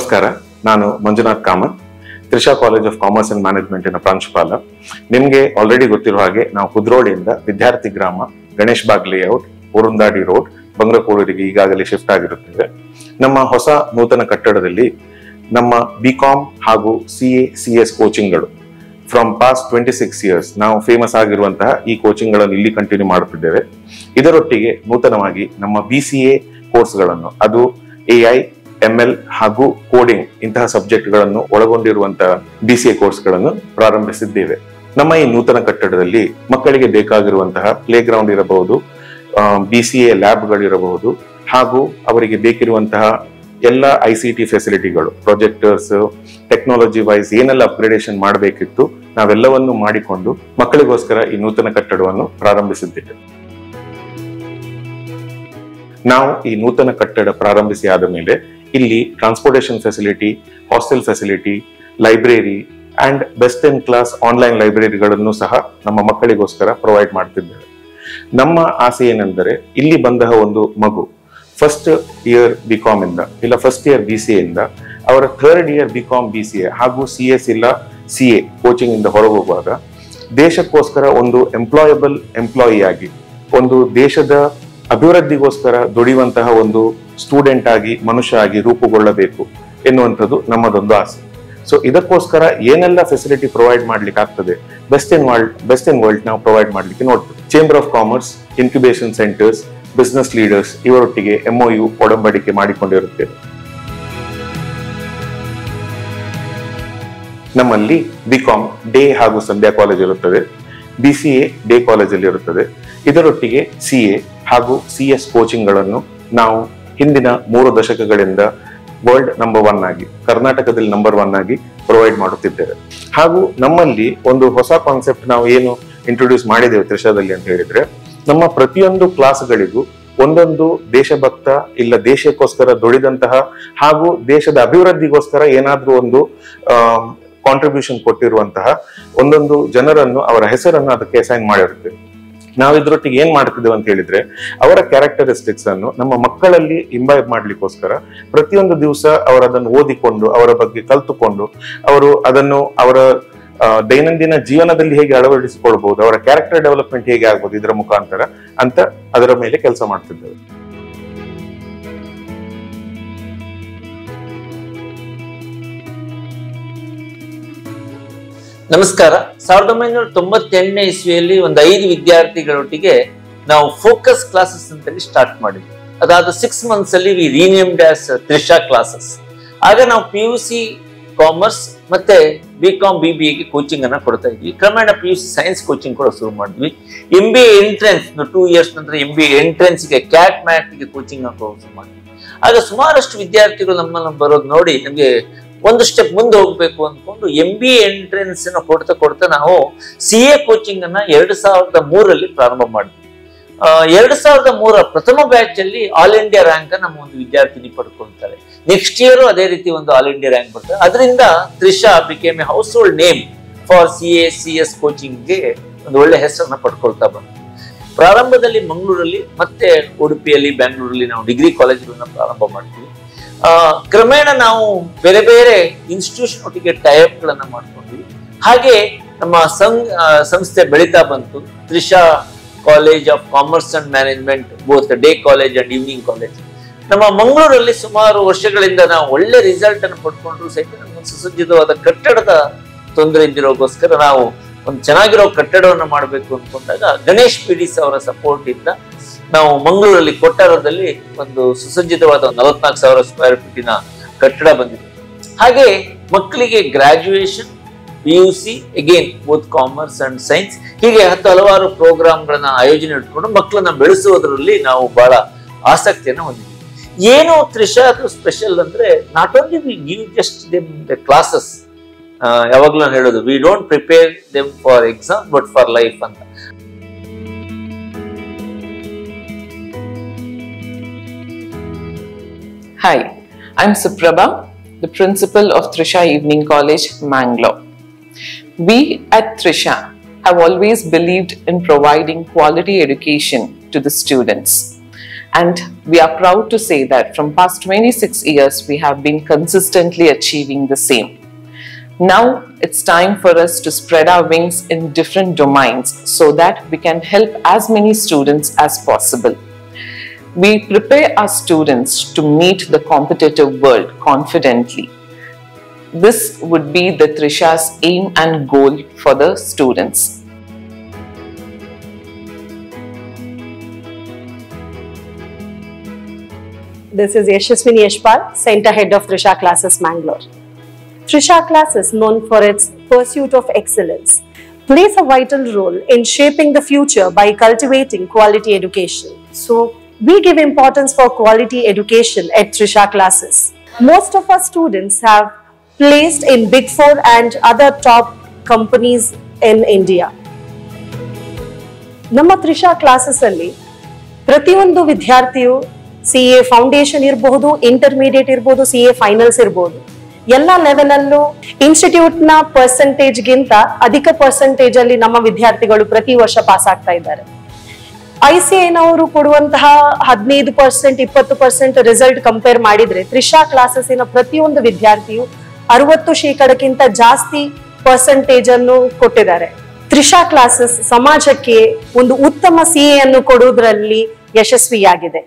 ನಮಸ್ಕಾರ, ನಾನು Manjunath Kamath, Trisha college of commerce and ಮ್ಯಾನೇಜ್ಮೆಂಟಿನ ಪ್ರಾಂಶುಪಾಲ. ನಿಮಗೆ ಆಲ್ರೆಡಿ ಗೊತ್ತಿರುವ ಹಾಗೆ ನಾವು ಕುದ್ರೋಡಿಯಿಂದ ವಿದ್ಯಾರ್ಥಿ ಗ್ರಾಮ, ಗಣೇಶ್ ಬಾಗ್ ಲೇಔಟ್, ಊರುಂದಾಡಿ ರೋಡ್, ಬಂಗ್ರಕೋಳೂರಿಗೆ ಈಗಾಗಲೇ ಶಿಫ್ಟ್ ಆಗಿರುತ್ತೇವೆ. ನಮ್ಮ ಹೊಸ ನೂತನ ಕಟ್ಟಡದಲ್ಲಿ ನಮ್ಮ BCom ಹಾಗೂ CA/CS ಕೋಚಿಂಗ್ಗಳು ಫ್ರಮ್ ಪಾಸ್ಟ್ 26 years ನಾವು ಫೇಮಸ್ ಆಗಿರುವಂತಹ ಈ ಕೋಚಿಂಗ್ಗಳನ್ನು ಇಲ್ಲಿ ಕಂಟಿನ್ಯೂ ಮಾಡುತ್ತಿದ್ದೇವೆ. ಇದರೊಟ್ಟಿಗೆ ನೂತನವಾಗಿ ನಮ್ಮ BCA ಕೋರ್ಸ್ಗಳನ್ನು, ಅದು AI, ML ಹಾಗೂ ಕೋಡಿಂಗ್ ಇಂತಹ ಸಬ್ಜೆಕ್ಟ್ಗಳನ್ನು ಒಳಗೊಂಡಿರುವಂತಹ BCA ಕೋರ್ಸ್ಗಳನ್ನು ಪ್ರಾರಂಭಿಸಿದ್ದೇವೆ. ನಮ್ಮ ಈ ನೂತನ ಕಟ್ಟಡದಲ್ಲಿ ಮಕ್ಕಳಿಗೆ ಬೇಕಾಗಿರುವಂತಹ ಪ್ಲೇ ಗ್ರೌಂಡ್ ಇರಬಹುದು, BCA ಲ್ಯಾಬ್ಗಳಿರಬಹುದು, ಹಾಗೂ ಅವರಿಗೆ ಬೇಕಿರುವಂತಹ ಎಲ್ಲ ICT ಫೆಸಿಲಿಟಿಗಳು, ಪ್ರೊಜೆಕ್ಟರ್ಸ್, ಟೆಕ್ನಾಲಜಿ ವೈಸ್ ಏನೆಲ್ಲ ಅಪ್ಗ್ರೇಡೇಷನ್ ಮಾಡಬೇಕಿತ್ತು ನಾವೆಲ್ಲವನ್ನು ಮಾಡಿಕೊಂಡು ಮಕ್ಕಳಿಗೋಸ್ಕರ ಈ ನೂತನ ಕಟ್ಟಡವನ್ನು ಪ್ರಾರಂಭಿಸಿದ್ದೇವೆ. ನಾವು ಈ ನೂತನ ಕಟ್ಟಡ ಪ್ರಾರಂಭಿಸಿ ಆದ ಮೇಲೆ ಇಲ್ಲಿ transportation facility, hostel facility, library and best in class online ಲೈಬ್ರರಿಗಳನ್ನು ಸಹ ನಮ್ಮ ಮಕ್ಕಳಿಗೋಸ್ಕರ ಪ್ರೊವೈಡ್ ಮಾಡ್ತಿದ್ದೇವೆ. ನಮ್ಮ ಆಸೆ ಏನೆಂದರೆ, ಇಲ್ಲಿ ಬಂದ ಒಂದು ಮಗು ಫಸ್ಟ್ ಇಯರ್ BCom ಇಂದ ಇಲ್ಲ ಫಸ್ಟ್ ಇಯರ್ BCA ಇಂದ ಅವರ ಥರ್ಡ್ ಇಯರ್ BCom BCA ಹಾಗೂ CS ಇಲ್ಲ CA ಕೋಚಿಂಗ್ ಇಂದ ಹೊರಗೋಗುವಾಗ ದೇಶಕ್ಕೋಸ್ಕರ ಒಂದು ಎಂಪ್ಲಾಯಬಲ್ ಎಂಪ್ಲಾಯಿ ಆಗಿ, ಒಂದು ದೇಶದ ಅಭಿವೃದ್ಧಿಗೋಸ್ಕರ ದುಡಿಯುವಂತಹ ಒಂದು ಸ್ಟೂಡೆಂಟ್ ಆಗಿ, ಮನುಷ್ಯ ಆಗಿ ರೂಪುಗೊಳ್ಳಬೇಕು ಎನ್ನುವಂಥದ್ದು ನಮ್ಮದೊಂದು ಆಸೆ. ಸೊ ಇದಕ್ಕೋಸ್ಕರ ಏನೆಲ್ಲ ಫೆಸಿಲಿಟಿ ಪ್ರೊವೈಡ್ ಮಾಡ್ಲಿಕ್ಕೆ ಆಗ್ತದೆ, ಬೆಸ್ಟ್ ಇನ್ ವರ್ಲ್ಡ್ ನಾವು ಪ್ರೊವೈಡ್ ಮಾಡ್ಲಿಕ್ಕೆ ನೋಡ್ತೇವೆ. Chamber of commerce, incubation centres, business leaders ಇವರೊಟ್ಟಿಗೆ MOU ಒಡಂಬಡಿಕೆ ಮಾಡಿಕೊಂಡಿರುತ್ತೇವೆ. ನಮ್ಮಲ್ಲಿ BCom ಡೇ ಹಾಗೂ ಸಂಧ್ಯಾ ಕಾಲೇಜ್ ಇರುತ್ತದೆ, BCA ಡೇ ಕಾಲೇಜಲ್ಲಿ ಇರುತ್ತದೆ. ಇದರೊಟ್ಟಿಗೆ CA ಹಾಗೂ CS ಕೋಚಿಂಗ್ಗಳನ್ನು ನಾವು ಹಿಂದಿನ 3 ದಶಕಗಳಿಂದ ವರ್ಲ್ಡ್ ನಂಬರ್ 1 ಆಗಿ, ಕರ್ನಾಟಕದಲ್ಲಿ ನಂಬರ್ 1 ಆಗಿ ಪ್ರೊವೈಡ್ ಮಾಡುತ್ತಿದ್ದೇವೆ. ಹಾಗೂ ನಮ್ಮಲ್ಲಿ ಒಂದು ಹೊಸ ಕಾನ್ಸೆಪ್ಟ್ ನಾವು ಏನು ಇಂಟ್ರೊಡ್ಯೂಸ್ ಮಾಡಿದ್ದೇವೆ ತ್ರಿಷಾದಲ್ಲಿ ಅಂತ ಹೇಳಿದ್ರೆ, ನಮ್ಮ ಪ್ರತಿಯೊಂದು ಕ್ಲಾಸ್ಗಳಿಗೂ ಒಂದೊಂದು ದೇಶಭಕ್ತ ಇಲ್ಲ ದೇಶಕ್ಕೋಸ್ಕರ ದುಡಿದಂತಹ ಹಾಗೂ ದೇಶದ ಅಭಿವೃದ್ಧಿಗೋಸ್ಕರ ಏನಾದ್ರೂ ಒಂದು ಕಾಂಟ್ರಿಬ್ಯೂಷನ್ ಕೊಟ್ಟಿರುವಂತಹ ಒಂದೊಂದು ಜನರನ್ನು, ಅವರ ಹೆಸರನ್ನು ಅದಕ್ಕೆ ಅಸೈನ್ ಮಾಡಿರುತ್ತೇವೆ. ನಾವು ಇದ್ರೊಟ್ಟಿಗೆ ಏನ್ ಮಾಡ್ತಿದ್ದೇವೆ ಅಂತ ಹೇಳಿದ್ರೆ, ಅವರ ಕ್ಯಾರೆಕ್ಟರಿಸ್ಟಿಕ್ಸ್ ಅನ್ನು ನಮ್ಮ ಮಕ್ಕಳಲ್ಲಿ ಇಂಬೈಬ್ ಮಾಡ್ಲಿಕ್ಕೋಸ್ಕರ ಪ್ರತಿಯೊಂದು ದಿವಸ ಅವರದನ್ನು ಓದಿಕೊಂಡು, ಅವರ ಬಗ್ಗೆ ಕಲ್ತುಕೊಂಡು, ಅವರು ಅದನ್ನು ಅವರ ದೈನಂದಿನ ಜೀವನದಲ್ಲಿ ಹೇಗೆ ಅಳವಡಿಸಿಕೊಳ್ಬಹುದು, ಅವರ ಕ್ಯಾರೆಕ್ಟರ್ ಡೆವಲಪ್ಮೆಂಟ್ ಹೇಗೆ ಆಗ್ಬೋದು ಇದರ ಮುಖಾಂತರ ಅಂತ ಅದರ ಮೇಲೆ ಕೆಲಸ ಮಾಡ್ತಿದ್ದೇವೆ. ನಮಸ್ಕಾರ. 1998ನೇ ಇಸ್ವಿಯಲ್ಲಿ ಒಂದು 5 ವಿದ್ಯಾರ್ಥಿಗಳೊಟ್ಟಿಗೆ ನಾವು ಫೋಕಸ್ ಕ್ಲಾಸಸ್ ಅಂತೇಳಿ ಸ್ಟಾರ್ಟ್ ಮಾಡಿದ್ವಿ. ಅದಾದ 6 months ಅಲ್ಲಿ we renamed as Trisha classes. ಆಗ ನಾವು PUC ಕಾಮರ್ಸ್ ಮತ್ತೆ BCom BBA ಗೆ ಕೋಚಿಂಗ್ ಅನ್ನ ಕೊಡ್ತಾ ಇದ್ವಿ. ಕ್ರಮೇಣ PUC ಸೈನ್ಸ್ ಕೋಚಿಂಗ್ ಕೂಡ ಶುರು ಮಾಡಿದ್ವಿ. MBA ಎಂಟ್ರೆನ್ಸ್ 2 years ನಂತರ MBA ಎಂಟ್ರೆನ್ಸ್ ಗೆ CAT MAT ಗೆ ಕೋಚಿಂಗ್ ಅನ್ನು ಶುರು ಮಾಡಿದ್ವಿ. ಆಗ ಸುಮಾರಷ್ಟು ವಿದ್ಯಾರ್ಥಿಗಳು ನಮ್ಮನ್ನು ಬರೋದು ನೋಡಿ ನಮಗೆ ಒಂದು ಸ್ಟೆಪ್ ಮುಂದೆ ಹೋಗ್ಬೇಕು ಅಂದ್ಕೊಂಡು MBA ಎಂಟ್ರೆನ್ಸ್ ಅನ್ನು ಕೊಡ್ತಾ ನಾವು CA ಕೋಚಿಂಗ್ ಅನ್ನ 2003ರಲ್ಲಿ ಪ್ರಾರಂಭ ಮಾಡಿದ್ವಿ. 2003 ಪ್ರಥಮ ಬ್ಯಾಚ್ ಅಲ್ಲಿ ಆಲ್ ಇಂಡಿಯಾ ರ್ಯಾಂಕ್ ನಮ್ಮ ಒಂದು ವಿದ್ಯಾರ್ಥಿನಿ ಪಡ್ಕೊಳ್ತಾರೆ. ನೆಕ್ಸ್ಟ್ ಇಯರ್ ಅದೇ ರೀತಿ ಒಂದು ಆಲ್ ಇಂಡಿಯಾ ರ್ಯಾಂಕ್ ಬರ್ತದೆ. ಅದರಿಂದ Trisha became A house hold name for CA/CS coaching ಗೆ ಒಂದು ಒಳ್ಳೆ ಹೆಸರನ್ನ ಪಡ್ಕೊಳ್ತಾ ಬಂತು. ಪ್ರಾರಂಭದಲ್ಲಿ ಮಂಗಳೂರಲ್ಲಿ, ಮತ್ತೆ ಉಡುಪಿಯಲ್ಲಿ, ಬೆಂಗಳೂರಲ್ಲಿ ನಾವು ಡಿಗ್ರಿ ಕಾಲೇಜುಗಳನ್ನ ಪ್ರಾರಂಭ ಮಾಡ್ತೀವಿ. ಕ್ರಮೇಣ ನಾವು ಬೇರೆ ಬೇರೆ ಇನ್ಸ್ಟಿಟ್ಯೂಷನ್ ಒಟ್ಟಿಗೆ ಟೈಅಪ್ ಗಳನ್ನ ಮಾಡ್ಕೊಂಡ್ವಿ. ಹಾಗೆ ನಮ್ಮ ಸಂಸ್ಥೆ ಬೆಳೀತಾ ಬಂತು. Trisha college of commerce and management, both day college and evening college. ನಮ್ಮ ಮಂಗಳೂರಲ್ಲಿ ಸುಮಾರು ವರ್ಷಗಳಿಂದ ನಾವು ಒಳ್ಳೆ ರಿಸಲ್ಟ್ ಅನ್ನು ಪಡ್ಕೊಂಡ್ರು ಸಹಿತ ನಮ್ಗೆ ಸುಸಜ್ಜಿತವಾದ ಕಟ್ಟಡದ ತೊಂದರೆ ಇದ್ದಿರೋಗೋಸ್ಕರ ನಾವು ಒಂದು ಚೆನ್ನಾಗಿರೋ ಕಟ್ಟಡವನ್ನು ಮಾಡಬೇಕು ಅಂದ್ಕೊಂಡಾಗ ಗಣೇಶ್ PDs ಅವರ ಸಪೋರ್ಟ್ ಇಂದ ನಾವು ಮಂಗಳೂರಲ್ಲಿ ಕೊಟ್ಟಾರದಲ್ಲಿ ಒಂದು ಸುಸಜ್ಜಿತವಾದ 44,000 ಸ್ಕ್ವೇರ್ ಫೀಟಿನ ಕಟ್ಟಡ ಬಂದಿದೆ. ಹಾಗೆ ಮಕ್ಕಳಿಗೆ graduation, PUC again both commerce and science, ಹೀಗೆ ಹಲವಾರು ಪ್ರೋಗ್ರಾಮ್ಗಳನ್ನ ಆಯೋಜನೆ ಇಟ್ಕೊಂಡು ಮಕ್ಕಳನ್ನ ಬೆಳೆಸುವುದರಲ್ಲಿ ನಾವು ಬಹಳ ಆಸಕ್ತಿಯನ್ನು ಹೊಂದಿದ್ದೀವಿ. ಏನು ತ್ರಿಷಾ ಸ್ಪೆಷಲ್ ಅಂದ್ರೆ, not only we give just them the classes, ಯಾವಾಗ್ಲೂ ನಾನು ಹೇಳೋದು, we don't prepare them for exam but for life ಅಂತ. Hi, I'm Suprabha, the principal of Trisha Evening College, Mangalore. We at Trisha have always believed in providing quality education to the students. And we are proud to say that from past 26 years, we have been consistently achieving the same. Now it's time for us to spread our wings in different domains so that we can help as many students as possible. We prepare our students to meet the competitive world confidently. This would be the Trisha's aim and goal for the students. This is Yashaswini Yashpal, Center Head of Trisha Classes, Mangalore. Trisha Classes, known for its pursuit of excellence, plays a vital role in shaping the future by cultivating quality education. So, we give importance for quality education at Trisha Classes. Most of our students have placed in Big Four and other top companies in India. ನಮ್ಮ Trisha classes ಅಲ್ಲಿ ಪ್ರತಿಯೊಂದು ವಿದ್ಯಾರ್ಥಿಯು CA foundation ಇರಬಹುದು, intermediate ಇರಬಹುದು, CA finals ಇರಬಹುದು, ಎಲ್ಲ level ಅಲ್ಲೂ institute ನ ಪರ್ಸೆಂಟೇಜ್ ಗಿಂತ ಅಧಿಕ ಪರ್ಸೆಂಟೇಜ್ ಅಲ್ಲಿ ನಮ್ಮ ವಿದ್ಯಾರ್ಥಿಗಳು ಪ್ರತಿ ವರ್ಷ ಪಾಸ್ ಆಗ್ತಾ ಇದ್ದಾರೆ. ICAನವರು ಕೊಡುವಂತಹ 15%, 20% ರಿಸಲ್ಟ್ ಕಂಪೇರ್ ಮಾಡಿದ್ರೆ ತ್ರಿಷಾ ಕ್ಲಾಸಸ್ಸಿನ ಪ್ರತಿಯೊಂದು ವಿದ್ಯಾರ್ಥಿಯು 60% ಜಾಸ್ತಿ ಪರ್ಸೆಂಟೇಜ್ ಅನ್ನು ಕೊಟ್ಟಿದ್ದಾರೆ. ತ್ರಿಷಾ ಕ್ಲಾಸಸ್ ಸಮಾಜಕ್ಕೆ ಒಂದು ಉತ್ತಮ CA ಅನ್ನು ಕೊಡುವುದರಲ್ಲಿ ಯಶಸ್ವಿಯಾಗಿದೆ.